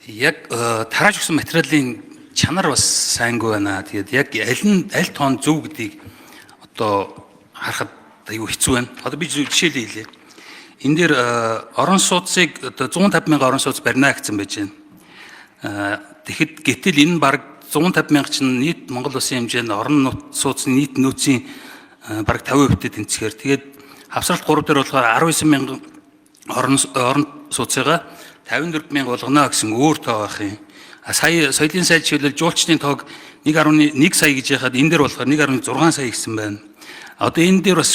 яг тарааж өгсөн материалын чанар бас сайнгүй байна. Тэгээд яг аль тоон зөв гэдгийг одоо харахад аюу хэцүү байна. Одоо би жишээлээ хэлье. Энэ дээр орон сууцыг одоо 150 мянган орон сууц барина гэсэн байж байна. Тэгэхэд гэтэл энэ баг 150 мянга чинь нийт Монгол улсын хэмжээнд орон сууцны нийт нөөцийн баг 50%-тэй тэнцэхээр тэгээд хавсралт 3 дээр болохоор 19 мянган орон сууцыгаа 54 мянга болгоно гэсэн өөр тоо байх юм. Сая соёлын сайд чиглэл жуулчдын тоог 1.1 сая гэж яхад энэ дээр болохоор 1.6 сая гэсэн байна. Одоо энэ дээр бас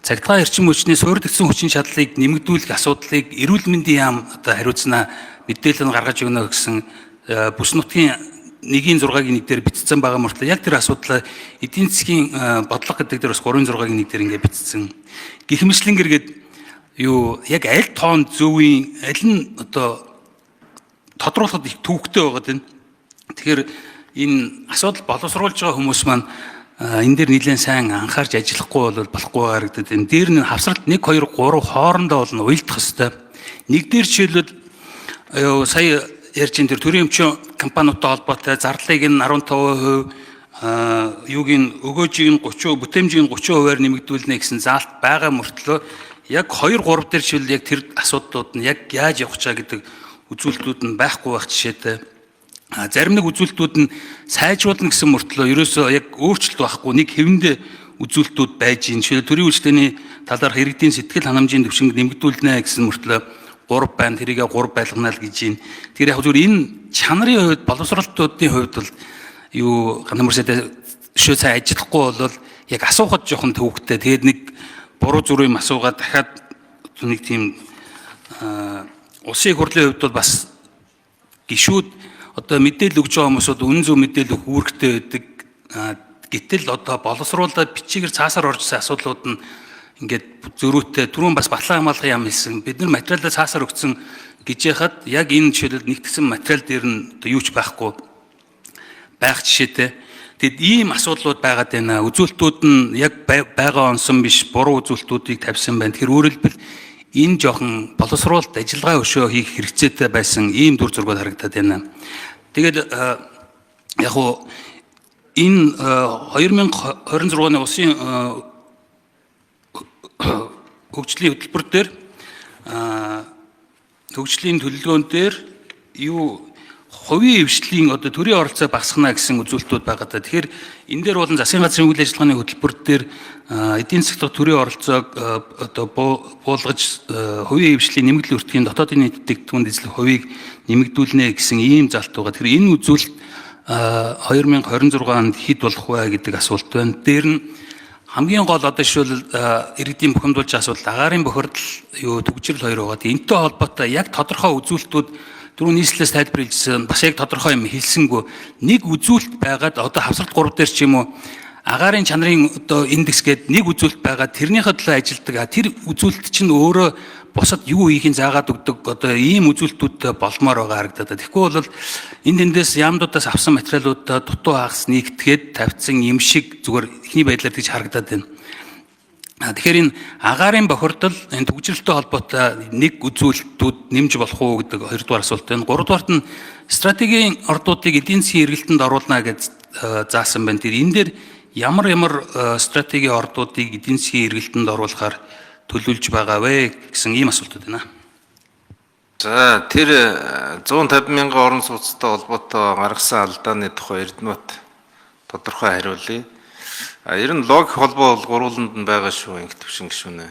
цагдаа эрчим хүчний суурьдсан хүчин чадлыг нэмэгдүүлэх асуудлыг эрүүл мэндийн яам одоо хариуцнаа мэдээлэл нь гаргаж өгнө гэсэн бүс нутгийн 1.6-гийн нэг дээр бичсэн байгаа мөртлөө яг тэр асуудлаа эдийн засгийн бодлого гэдэг дээр бас 3.6-гийн нэг дээр ингээд бичсэн. Гихмичлэн гэргээд юу яг аль тоон зөвийн аль нь одоо тодруулахад их төвөгтэй байгаад байна. Тэгэхээр энэ асуудал боловсруулж байгаа хүмүүс маань энэ дээр нэлээд сайн анхаарч ажиллахгүй бол болохгүй харагдаад байна. Дээр нь хавсралт 1 2 3 хоорондоо бол уйлдах хэвээр. Нэг дээр жишээлбэл сая ярьж энэ төрийн өмчийн компаниудтай холбоотой зарлалыг нь 15%, юуг нь өгөөжийг нь 30%, бүтээмжийг нь 30%-аар нэмэгдүүлнэ гэсэн заалт байгаа мөртлөө яг 2 3 дээр жишээл яг тэр асуудлууд нь яг яаж явах чаа гэдэг үзүүлэлтүүд нь байхгүй байх жишээтэй. Зарим нэг үзүүлэлтүүд нь сайжруулна гэсэн мөртлөө ерөөсөө яг өөрчлөлт байхгүй нэг хэвэндээ үзүүлэлтүүд байж гин. Жишээлбэл төрийн үйлчлэгээний талаарх иргэдийн сэтгэл ханамжийн түвшинг нэмэгдүүлнэ гэсэн мөртлөө 3 байна, тэрийгээ 3 байлгана л гэж юм. Тэгэхээр яг зүгээр энэ чанарын хувьд боловсролтуудын хувьд бол юу ганамарсаа шөө цай ажиллахгүй бол яг асуухад жоохон төвөгтэй. Тэгээд нэг буруу зүрх юм асуугаад дахиад нэг тийм улсын хурлын хувьд бол бас гişүүд одоо мэдээлэл өгж байгаа хүмүүсүүд үнэн зөв мэдээлэл өгөх үүрэгтэй байдаг. Гэтэл одоо боловсруулаад бичигээр цаасаар оржсэн асуудлууд нь ингээд зөрүүтэй түрүүн бас батлан хамгаалах юм хэлсэн. Бид нар материалаа цаасаар өгсөн гэж яхад яг энэ жишээлбэл нэгтгэсэн материал дээр нь одоо юу ч байхгүй байх жишээтэй. Тэгэд ийм асуудлууд байгаад байна. Үзүүлэлтүүд нь яг байгаа онсон биш буруу үзүүлэлтүүдийг тавьсан байна. Тэгэхээр өөрөөр хэлбэл энэ жоохон боловсруулалт ажиллагаа өшөө хийх хэрэгцээтэй байсан ийм дүр зургууд харагдаад байна. Тэгээд яг уу энэ 2026 оны улсын хөгжлийн хөтөлбөр дээр хөгжлийн төлөвлөгөөн дээр юу хувийн эвшлийн одоо төрийн оролцоо багасгана гэсэн үзүүлэлтүүд байгаа даа. Тэгэхээр энэ дээр болон засгийн газрын үйл ажиллагааны хөтөлбөр дээр эдийн засгийн төрийн оролцоог одоо буулгаж хувийн эвшлийн нэмэгдэл өртгийн дотоодын нийт бүтээгдэхүүн эзлэх хувийг нэмэгдүүлнэ гэсэн ийм залт байгаа. Тэгэхээр энэ үзүүлэлт 2026 онд хэд болох вэ гэдэг асуулт байна. Дээр нь хамгийн гол одоо жишээл иргэдийн бухимдуулж асуудал агаарын бохирдол юу төгжрөл хоёр байгаа. Энтэй холбоотой яг тодорхой үзүүлэлтүүд түрүү нийслэлээс тайлбарлажсэн бас яг тодорхой юм хэлсэнгүй нэг үзүүлэлт байгаад одоо хавсралт 3 дээр ч юм уу агаарын чанарын одоо индекс гэдэг нэг үзүүлэлт байгаа тэрнийхээ төлөө ажилтдаг. Тэр үзүүлэлт чинь өөрөө бусад юу хийхин заагаад өгдөг одоо ийм үзүүлэлтүүд болмоор байгаа харагдаад. Тэгэхгүй бол энэ тэндээс яамдуудаас авсан материалуудаа дутуу хагас нэгтгээд тавьсан юм шиг зүгээр ихний байдлаар тэгж харагдаад байна. Тэгэхээр энэ агаарын бохирдол энэ төгжрөлтэй холбоотой нэг үзүүлэлтүүд нэмж болох уу гэдэг хоёрдугаар асуулт байна. Гуравдугаарт нь стратегийн ордуудыг эдийн засгийн эргэлтэнд оруулна гэж заасан байна. Тэр энэ дээр ямар стратегийн ордуудыг эдийн засгийн эргэлтэнд оруулахаар төлөвлөж байгаа вэ гэсэн ийм асуултууд байна. За тэр 150 мянган орон сууцтай холбоотой гаргасан алдааны тухай Эрдэнэбат тодорхой хариулъя. Ер нь логик холбоо бол гурвууланд нь байгаа шүү ингэ төвшин гişүнэ.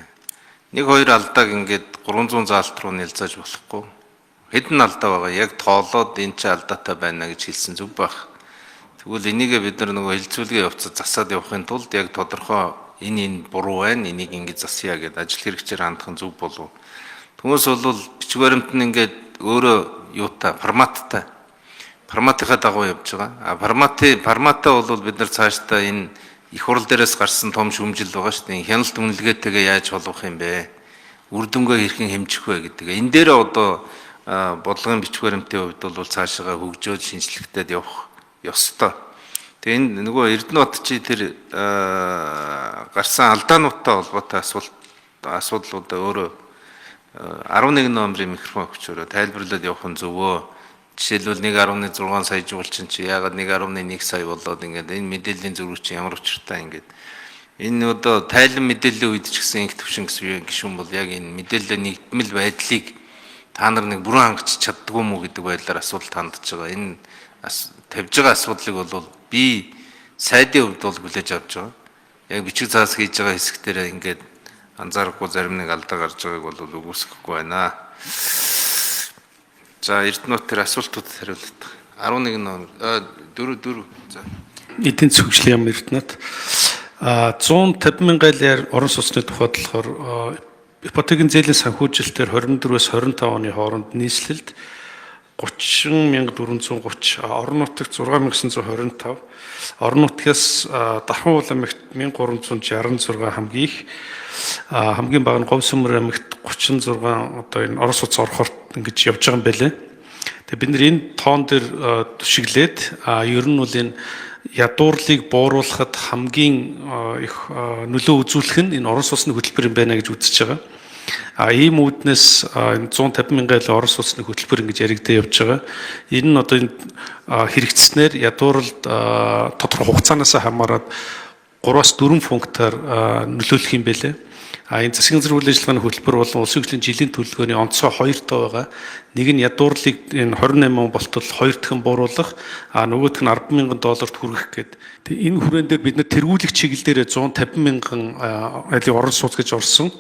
1-2 алдааг ингээд 300 заалт руу нэлзэж болохгүй. Хэдэн алдаа байгаа яг тоолоод энэ ч алдаатай байна гэж хэлсэн зүг байх. Тэгвэл энийгээ бид нар нөгөө хилцүүлгийн явцад засаад явахын тулд яг тодорхой энэ буруу байна, энийг ингэж засъя гэдэг ажил хэрэгчээр хандах нь зөв болов. Түүнээс бол бичиг баримт нь ингээд өөрөө юутай форматынхаа дагуу явж байгаа. Форматаа бол бид нар цаашдаа энэ их хурл дээрээс гарсан том шүмжил байгаа шүү дээ. Хяналт үнэлгээтэйгээ яаж холбох юм бэ? Үр дүнгээ хэрхэн хэмжих вэ гэдэг. Энэ дээр одоо бодлогын бичиг баримтын хувьд бол цаашаа хөгжөөд шинжлэхтэй явах ёстой. Тэгээ энэ нөгөө Эрдэнэбат чи тэр гарсан алдаануудтай холбоотой асуудлуудаа өөрөө 11 номерын микрофон өгчөөрөө тайлбарлаад явах нь зөвөө. Жишээлбэл 1.6 сая жуулчин чи яагаад 1.1 сая болоод ингээд энэ мэдээллийн зүрх чи ямар учиртай ингээд энэ одоо тайлан мэдээллийн үед ч гэсэн их төвшин гишүүн бол яг энэ мэдээллийн нэгдмэл байдлыг та нар нэг бүрэн хангаж чаддгүй мүү гэдэг байдлаар асуудал хандж байгаа. Энэ тавьж байгаа асуудлыг бол би сайдын хувьд бол хүлээж авч байгаа. Яг бичиг цаас хийж байгаа хэсгээр ингээд анзаарахгүй зарим нэг алдаа гарч байгааг бол үгүйсэхгүй байна. За Эрдэнэт тэр асуултуудад хариулт. 11 ном 4. За. Эдийн засгийн яам Эрдэнэт 150 мянган орон сууцны тухайд болохоор ипотекийн зээлийн санхүүжилтээр 24-өөс 25 оны хооронд нийслэлд 30,430, орон нутагт 6,925, орон нутгаас Дархан уул аймагт 1,366 хамгийн их, хамгийн бага нь Говь Сүмэр аймагт 36 одоо энэ орон сууц орохорт ингэж явж байгаа юм байлээ. Тэгээ бид нэр энэ тоон дээр түшиглээд ер нь бол энэ ядуурлыг бууруулахад хамгийн их нөлөө үзүүлэх нь энэ орон сууцны хөтөлбөр юм байна гэж үзэж байгаа. Ийм үүднээс 150 мянган орон сууцны хөтөлбөр ингэж яригдээ явж байгаа. Энэ нь одоо энэ хэрэгцснээр ядууралд тодорхой хугацаанаас хамаарат 3-4 пунктаар нөлөөлөх юм байлээ. Энэ засгийн газрын үйл ажиллагааны хөтөлбөр болон улсын хурлын жилийн төлөвлөгөөний онцгой 2 тоо байгаа. Нэг нь ядуурлыг энэ 28 болтол 2 дахин бууруулах, нөгөөх нь $10,000 хүргэх гэдэг. Тэгээ энэ хүрээн дээр бид нэр тэргүүлэх чиглэлээр 150 мянган айлын орон сууц гэж орсон.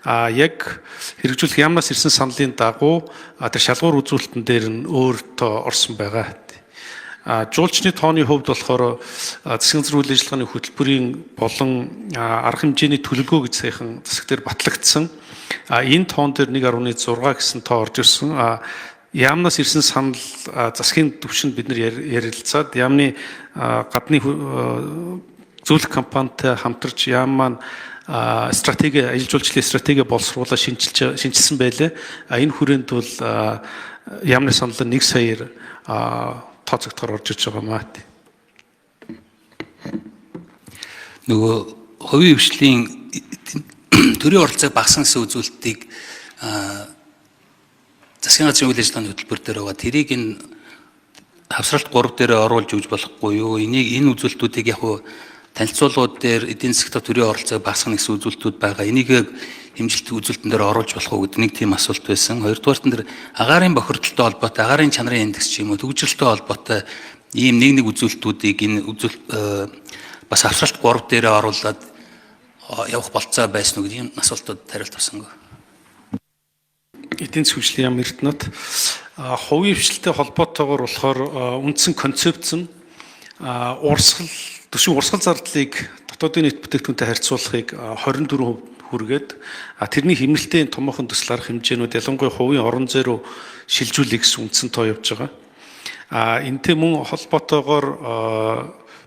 Яг хэрэгжүүлэх яамнаас ирсэн саналын дагуу тэр шалгуур үзүүлэлтэн дээр нь өөр тоо орсон байгаа. Жуулчны тооны хувьд болохоор засгийн газрын үйл ажиллагааны хөтөлбөрийн болон арга хэмжээний төлөвлөгөө гэж саяхан засаг дээр батлагдсан. Энэ тоон дээр 1.6 гэсэн тоо орж ирсэн. Яамнаас ирсэн санал засгийн түвшинд бид нар ярилцаад яамны гадны зөвлөх компанитай хамтарч яам маань стратеги ажил жуулчлалын стратеги боловсруулаад шинжилсэн байлээ. Энэ хүрээнд бол яамны санал 1 саяар тооцогдохоор орж иж байгаа маа. Нөгөө хувийн хвшлийн төрийн оролцоог багасан гэсэн үзүүлэлтийг засгийн газрын үйл ажиллагааны хөтөлбөр дээр байгаа. Тэрийг энэ хавсралт 3 дээр оруулж өгж болохгүй юу? Энэ үзүүлэлтүүдийг яг хуу танилцуулгууд дээр эдийн засгийн төрийн оролцоог багасгах гэсэн үзүүлэлтүүд байгаа. Энийг хэмжилт үзүүлэлтэн дээр оруулж болох уу гэдэг нэг тийм асуулт байсан. Хоёрдугаарт нь агаарын бохирдолтой холбоотой, агаарын чанарын индекс ч юм уу, төгжрөлтэй холбоотой ийм нэг үзүүлэлтүүдийг энэ бас хавсралт 3 дээрээ оруулаад явах болцоо байсан уу гэдэг ийм асуултууд хариулт авсангүй. Эдийн засгийн яам Эрдэнэт хувийн хвшилтэй холбоотойгоор болохоор үндсэн концепц нь төсвийн урсгал зардлыг дотоодын нийт бүтээгдэхүүнтэй харьцуулахыг 24% хүргээд тэрний хэмнэлтийн томоохон төсөл арга хэмжээнүүд ялангуяа хувийн орон зай руу шилжүүлэх гэсэн үндсэн тоо явж байгаа. Энтэй мөн холбоотойгоор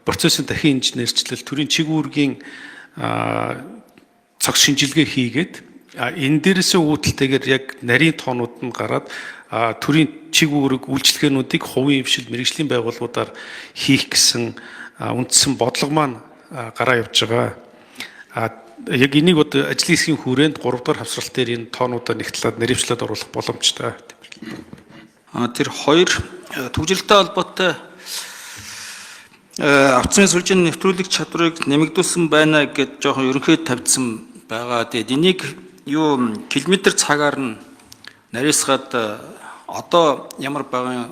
процессын дахин инженерчлэл, төрийн чиг үүргийн цогц шинжилгээ хийгээд энэ дээрээс үүдэлтэйгээр яг нарийн тоонууд нь гараад төрийн чиг үүрэг үйлчлэгээнүүдийг хувийн хвшил мэргэжлийн байгууллагуудаар хийх гэсэн үндсэн бодлого маань гараа явж байгаа. Яг энийг одоо ажлын хэсгийн хүрээнд 3 дахь хавсралт дээр энэ тоонуудаа нэгтлээд нэрвчлээд оруулах боломжтой. Тэр хоёр төгжрөлтэй холбоотой авцсан сүлжээний нэвтрүүлэх чадварыг нэмэгдүүлсэн байна гэж жоохон ерөнхийд тавьдсан байгаа. Тэгээд энийг километр цагаар нь нарийсгаад одоо ямар байгаа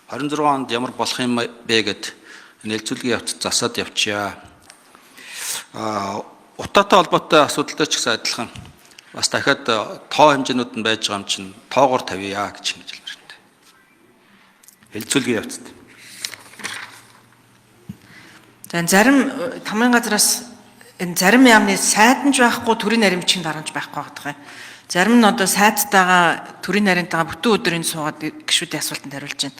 26 онд ямар болох юм бэ гэд нэлцүүлгийн явц засаад явчаа. Утаатай холбоотой асуудалтай ч гэсэн адилхан бас дахиад тоо хэмжээнүүд нь байж байгаа юм чинь тоогоор тавья гэж хэлж байна. Хэлцүүлгийн явцад. За зарим тамгын газраас энэ зарим яамны сайд нь байхгүй төрийн наримчийн дарамж байхгүй байгаа. Зарим нь одоо сайдтайгаа төрийн нарийнтайгаа бүтэн өдөр энэ суугаад гишүүдийн асуултанд хариулж байна.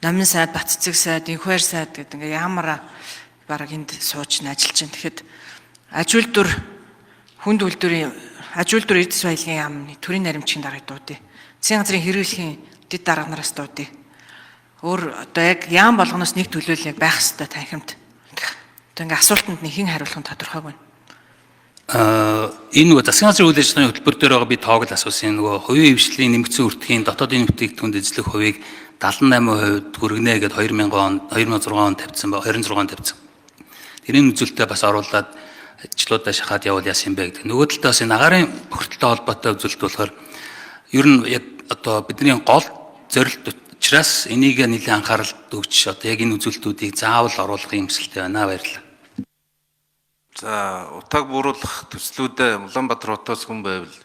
Номын сайд, Батцэг сайд, Инхвайр сайд гэдэг ингээ яамаараа бараг энд сууж ажиллаж байна. Тэгэхэд аж үйлдвэр хүнд үйлдвэрийн аж үйлдвэр эрдэс баялагын яамны төрийн наримчийн даргаыг дуудъя. Засгийн газрын хэрэглэхийн дэд дарга нараас дуудъя. Өөр одоо яг яам болгоноос нэг төлөөлөл яг байх ёстой танхимд. Одоо ингээ асуултанд нэг хэн хариулах нь тодорхойгүй. Энэ нөгөө засгийн газрын үйл ажиллагааны хөтөлбөр дээр байгаа би тоог л асуусан. Нөгөө хувийн хвшлийн нэмэгдсэн өртгийн дотоодын бүтээгдэхүүнд эзлэх хувийг 78% хүргэнэ гэд 2000 он 2006 он тавьсан ба 26 он тавьсан. Тэрийн үзүүлэлтээ бас оруулаад ажлуудаа шахаад явуул яасан бэ гэдэг. Нөгөө талдаа бас энэ агаарын бохирдолтой холбоотой үзүүлэлт болохоор ер нь яг одоо бидний гол зорилт учраас энийг нэлээд анхаарал өгч одоо яг энэ үзүүлэлтүүдийг заавал оруулахын юмсэлтэй байна. Баярлалаа. За утааг бууруулах төслүүдээ Улаанбаатар хотоос хүн байвал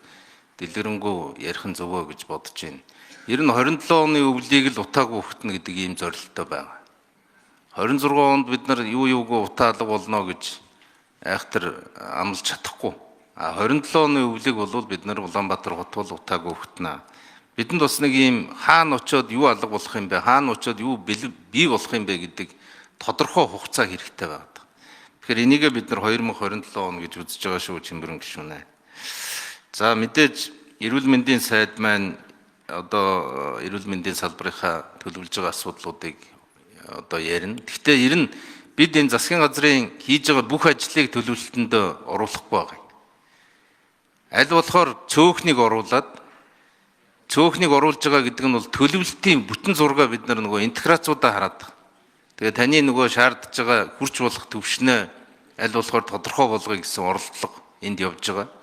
дэлгэрэнгүй ярих нь зөвөө гэж бодож байна. Ер нь 27 оны өвлийг л утааг бүхтэнэ гэдэг ийм зорилттой байгаа. 26 онд бид нар юу юугүй утаа алга болно гэж айхтар амлаж чадахгүй. 27 оны өвлийг бол бид нар Улаанбаатар хот бол утааг бүхтэнэ. Бидэнд бас нэг ийм хаана очиод юу алга болох юм бэ? Хаана очиод юу бий болох юм бэ гэдэг тодорхой хугацаа хэрэгтэй байна. Тэгэхээр энийгээ бид нар 2027 он гэж үзэж байгаа шүү Чимбэрэн гишүүнэ. За мэдээж эрүүл мэндийн сайд маань одоо эрүүл мэндийн салбарынхаа төлөвлөж байгаа асуудлуудыг одоо ярина. Гэхдээ ер нь бид энэ засгийн газрын хийж байгаа бүх ажлыг төлөвлөлтөнд оруулахгүй байгаа. Аль болохоор цөөхнийг оруулаад цөөхнийг оруулж байгаа гэдэг нь бол төлөвлөлтийн бүтэн зургаа бид нар нөгөө интеграцуудаа хараад байгаа. Тэгээ таны нөгөө шаардж байгаа хүрч болох төвшнөө аль болохоор тодорхой болгоё гэсэн оролдлого энд явж байгаа.